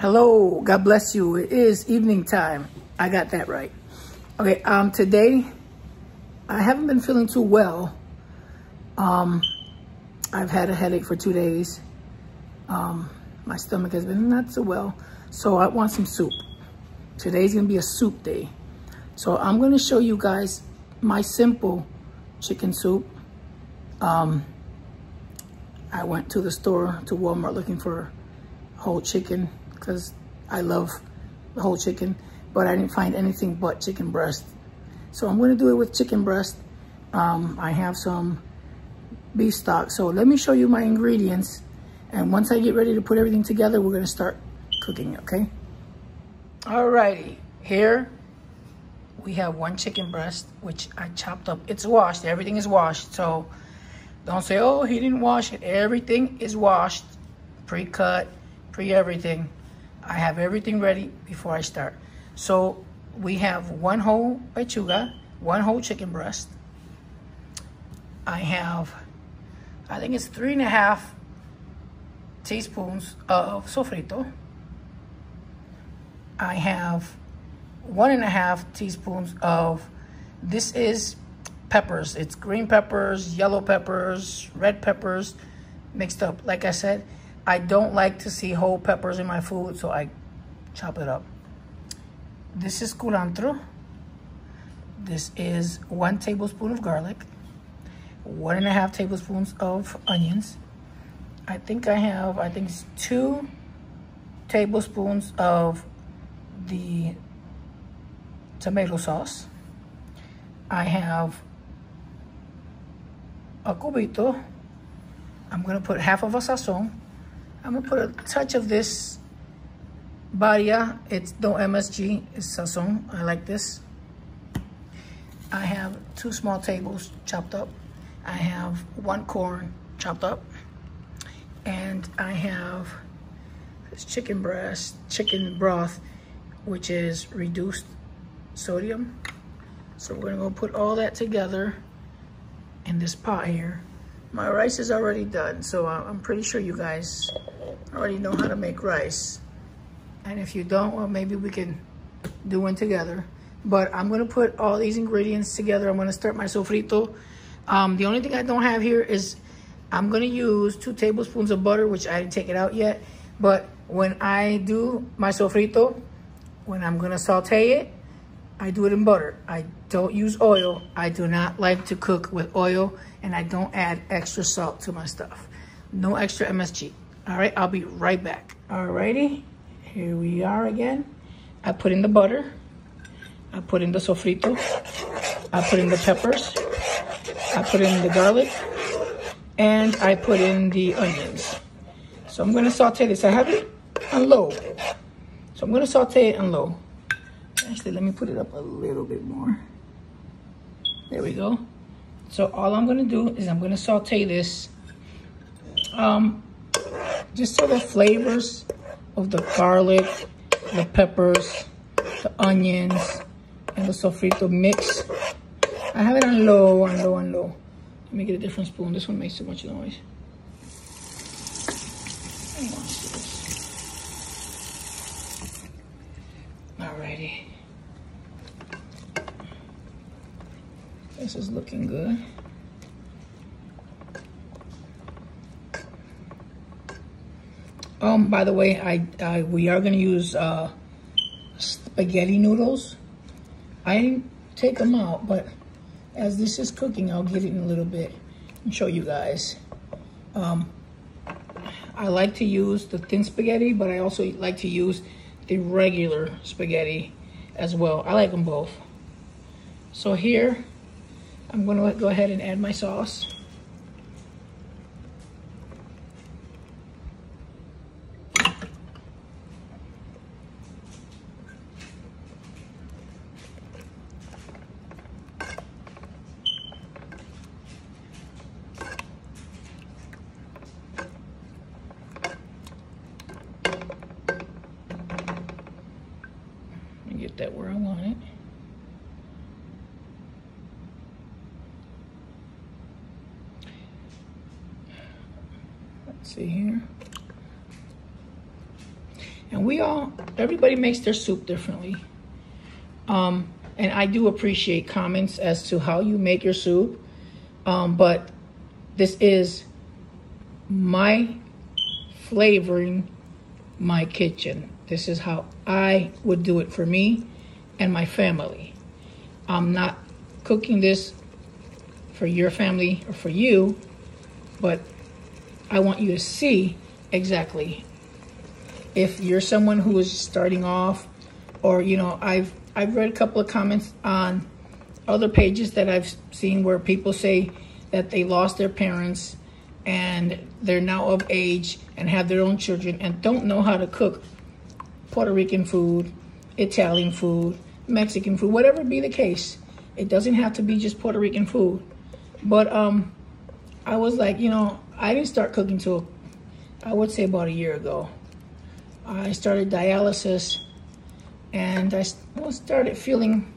Hello, God bless you. It is evening time. I got that right. Okay, today I haven't been feeling too well. I've had a headache for 2 days. My stomach has been not so well, so I want some soup. Today's gonna be a soup day. So I'm gonna show you guys my simple chicken soup. I went to the store, to Walmart, looking for whole chicken because I love the whole chicken, but I didn't find anything but chicken breast. So I'm gonna do it with chicken breast. I have some beef stock. So let me show you my ingredients. And once I get ready to put everything together, we're gonna start cooking, okay? Alrighty, here we have 1 chicken breast, which I chopped up. It's washed, everything is washed. So don't say, oh, he didn't wash it. Everything is washed, pre-cut, pre-everything. I have everything ready before I start. So we have 1 whole pechuga, 1 whole chicken breast. I have, I think it's 3.5 teaspoons of sofrito. I have 1.5 teaspoons of, this is peppers. It's green peppers, yellow peppers, red peppers mixed up. Like I said, I don't like to see whole peppers in my food, so I chop it up. This is culantro. This is 1 tablespoon of garlic, 1.5 tablespoons of onions. I think it's 2 tablespoons of the tomato sauce. I have a cubito. I'm gonna put half of a sazon. I'm gonna put a touch of this Baria. It's no MSG, it's sazon. I like this. I have 2 small tables chopped up. I have 1 corn chopped up. And I have this chicken broth, which is reduced sodium. So we're gonna go put all that together in this pot here. My rice is already done, so I'm pretty sure you guys already know how to make rice. And if you don't, well, maybe we can do one together. But I'm gonna put all these ingredients together. I'm gonna start my sofrito. The only thing I don't have here is I'm gonna use 2 tablespoons of butter, which I didn't take it out yet. But when I do my sofrito, when I'm gonna saute it, I do it in butter. I don't use oil. I do not like to cook with oil, and I don't add extra salt to my stuff. No extra MSG. All right, I'll be right back. Alrighty, here we are again. I put in the butter. I put in the sofrito. I put in the peppers. I put in the garlic. And I put in the onions. So I'm gonna saute this. I have it on low. So I'm gonna saute it on low. Actually, let me put it up a little bit more. There we go. So all I'm gonna do is I'm gonna saute this just so the flavors of the garlic, the peppers, the onions, and the sofrito mix. I have it on low, on low, on low. Let me get a different spoon. This one makes too much noise. Alrighty. This is looking good. By the way, we are gonna use spaghetti noodles. I didn't take them out, but as this is cooking, I'll get it in a little bit and show you guys. I like to use the thin spaghetti, but I also like to use the regular spaghetti as well. I like them both. So here, I'm gonna go ahead and add my sauce. Get that where I want it. Let's see here. And everybody makes their soup differently. And I do appreciate comments as to how you make your soup. But this is my flavoring, my kitchen. This is how I would do it for me and my family. I'm not cooking this for your family or for you, but I want you to see exactly if you're someone who is starting off, or I've read a couple of comments on other pages that I've seen where people say that they lost their parents and they're now of age and have their own children and don't know how to cook Puerto Rican food, Italian food, Mexican food, whatever be the case. It doesn't have to be just Puerto Rican food. But I was like, I didn't start cooking till, I would say, about a year ago. I started dialysis, and I started feeling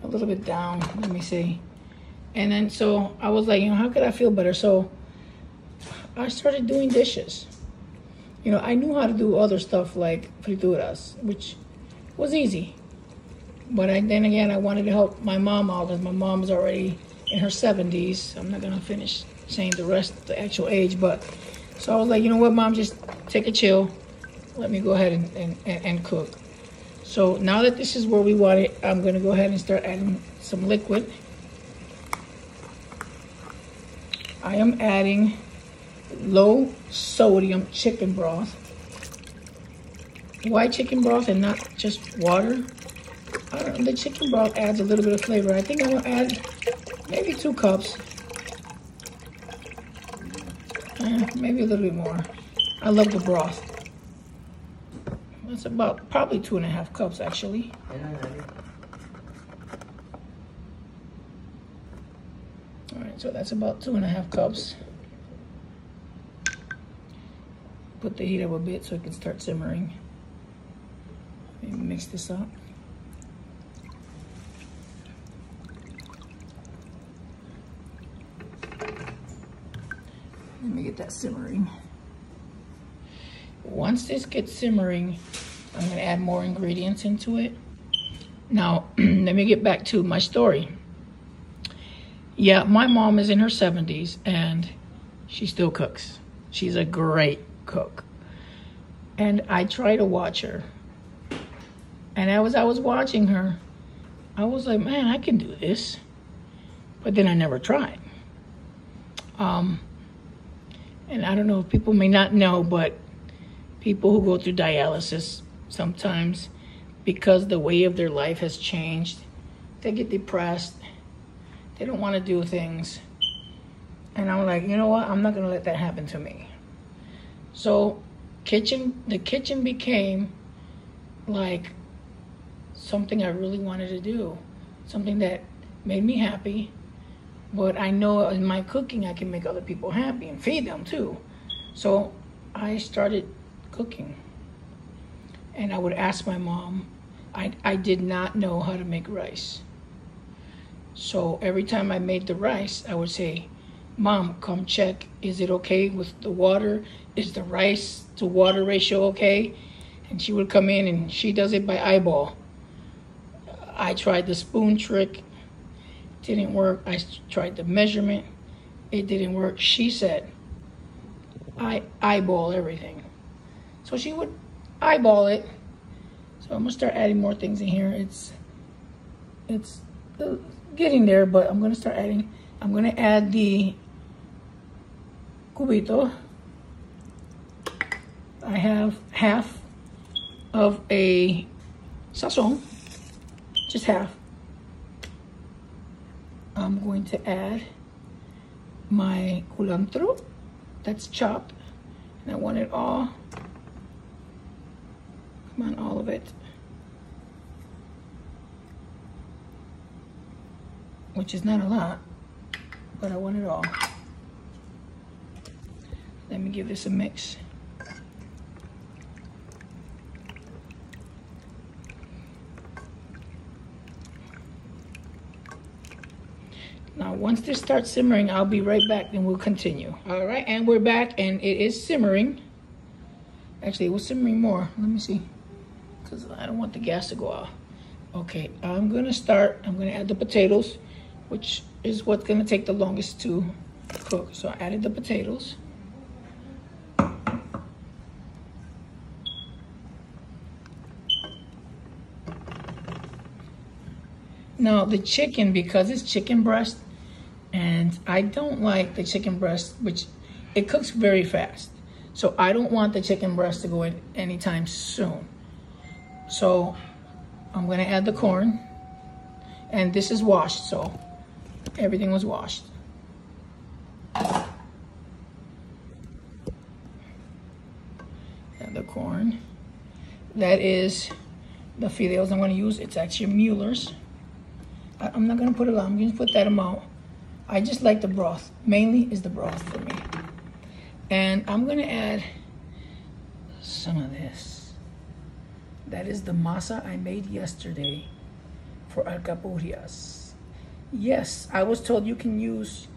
a little bit down, let me see. And then so I was like, how could I feel better? So I started doing dishes. I knew how to do other stuff like frituras, which was easy. But then again, I wanted to help my mom out because my mom is already in her 70s. I'm not going to finish saying the actual age. But so I was like, you know what, Mom, just take a chill. Let me go ahead and cook. So now that this is where we want it, I'm going to go ahead and start adding some liquid. I am adding low sodium chicken broth. Why chicken broth and not just water? I don't know, the chicken broth adds a little bit of flavor. I think I'm going to add maybe 2 cups. Maybe a little bit more. I love the broth. It's about probably 2.5 cups actually. All right, so that's about 2.5 cups. Put the heat up a bit so it can start simmering. Maybe mix this up. Let me get that simmering. Once this gets simmering, I'm gonna add more ingredients into it. Now, let me get back to my story. Yeah, my mom is in her 70s and she still cooks. She's a great cook. And I try to watch her. And as I was watching her, I was like, man, I can do this. But then I never tried. And I don't know if people may not know, but people who go through dialysis sometimes, because the way of their life has changed, they get depressed. They don't want to do things. And I'm like, you know what? I'm not going to let that happen to me. So the kitchen became like something I really wanted to do. Something that made me happy. But I know in my cooking, I can make other people happy and feed them too. So I started cooking. And I would ask my mom. I did not know how to make rice. So every time I made the rice, I would say, Mom, come check. Is it okay with the water? Is the rice to water ratio okay? And she would come in and she does it by eyeball. I tried the spoon trick. Didn't work. I tried the measurement. It didn't work. She said, I eyeball everything. So she would eyeball it. So I'm gonna start adding more things in here. It's getting there, but I'm gonna start adding. I'm gonna add the cubito. I have half of a sazon, just half. I'm going to add my culantro that's chopped, and I want it all. Come on, all of it. Which is not a lot, but I want it all. Let me give this a mix. Now, once this starts simmering, I'll be right back and we'll continue. All right, and we're back and it is simmering. Actually, it was simmering more. Let me see, because I don't want the gas to go out. Okay, I'm gonna add the potatoes, which is what's gonna take the longest to cook. So I added the potatoes. Now the chicken, because it's chicken breast, and I don't like the chicken breast, which it cooks very fast. So I don't want the chicken breast to go in anytime soon. So I'm gonna add the corn, and this is washed, so everything was washed. Add the corn. That is the fileos I'm gonna use. It's actually Mueller's. I'm not gonna put a lot, I'm gonna put that amount. I just like the broth. Mainly is the broth for me. And I'm gonna add some of this. That is the masa I made yesterday for alcapurrias. Yes, I was told you can use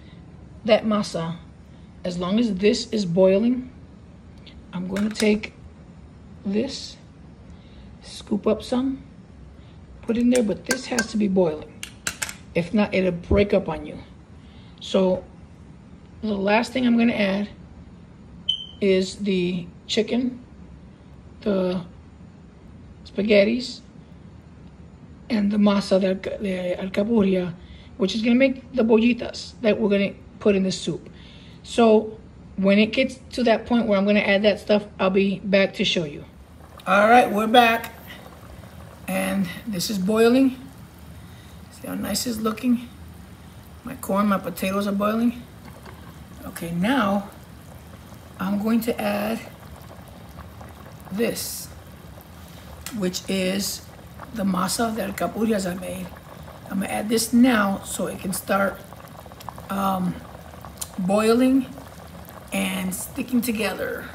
that masa as long as this is boiling. I'm gonna take this, scoop up some, put in there, but this has to be boiling. If not, it'll break up on you. So the last thing I'm gonna add is the chicken, the spaghettis, and the masa, the alcapurria, which is gonna make the bollitas that we're gonna put in the soup. So when it gets to that point where I'm gonna add that stuff, I'll be back to show you. All right, we're back. And this is boiling. See how nice it's looking? My corn, my potatoes are boiling. Okay, now I'm going to add this, which is the masa, the alcapurrias I made. I'm gonna add this now so it can start boiling and sticking together.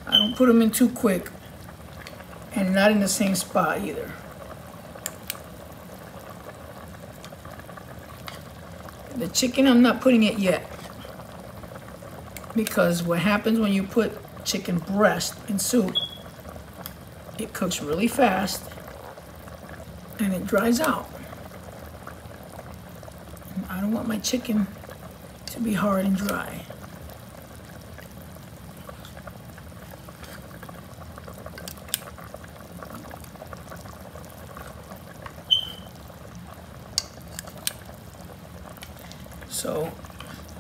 I don't put them in too quick and not in the same spot either. The chicken, I'm not putting it yet, because what happens when you put chicken breast in soup, it cooks really fast and it dries out. And I don't want my chicken to be hard and dry. So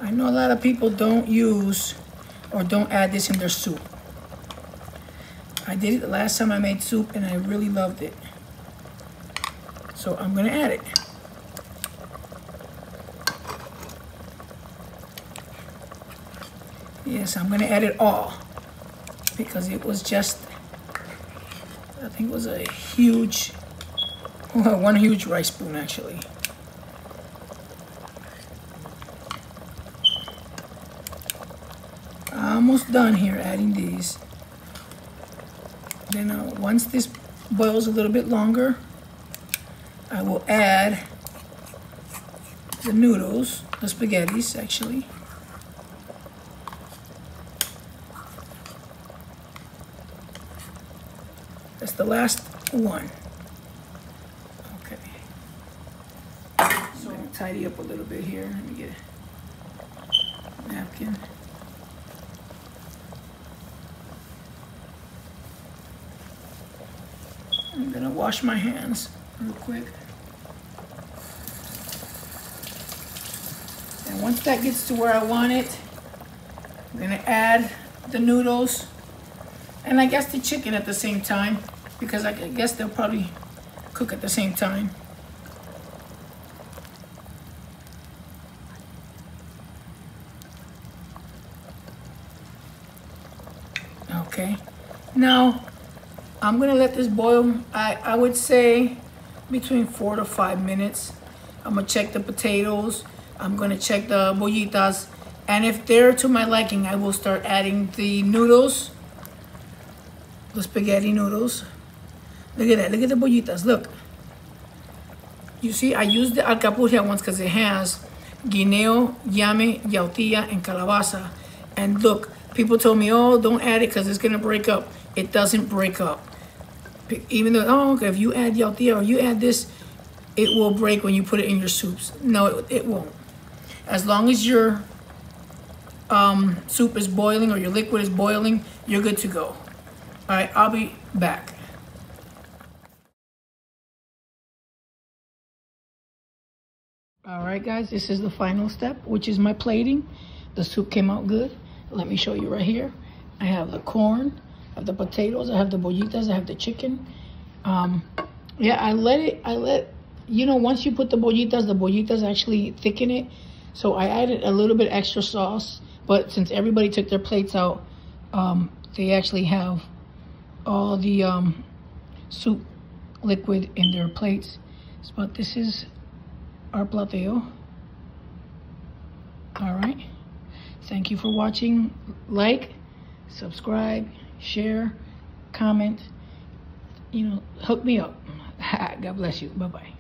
I know a lot of people don't use or don't add this in their soup. I did it the last time I made soup and I really loved it. So I'm gonna add it. Yes, I'm gonna add it all because it was just, I think it was a huge, well, one huge rice spoon actually. Almost done here adding these. Then once this boils a little bit longer, I will add the noodles, the spaghettis actually. That's the last one. Okay. So I'm gonna tidy up a little bit here. Let me get a napkin. I'm gonna wash my hands real quick. And once that gets to where I want it, I'm gonna add the noodles and I guess the chicken at the same time, because I guess they'll probably cook at the same time. Okay, now I'm gonna let this boil, I would say between 4 to 5 minutes. I'm gonna check the potatoes, I'm gonna check the bollitas, and if they're to my liking, I will start adding the noodles, the spaghetti noodles. Look at that, look at the bollitas, look. You see, I used the alcapurria once because it has guineo, yame, yautía, and calabaza. And look, people told me, oh, don't add it because it's going to break up. It doesn't break up. Even though, oh, okay, if you add yautía or you add this, it will break when you put it in your soups. No, it won't. As long as your soup is boiling or your liquid is boiling, you're good to go. All right, I'll be back. All right, guys, this is the final step, which is my plating. The soup came out good. Let me show you right here. I have the corn, I have the potatoes, I have the bollitas, I have the chicken. Yeah, I let, you know, once you put the bollitas actually thicken it. So I added a little bit extra sauce, but since everybody took their plates out, they actually have all the soup liquid in their plates. But this is our plateo. All right. Thank you for watching. Like, subscribe, share, comment. You know, hook me up. God bless you. Bye-bye.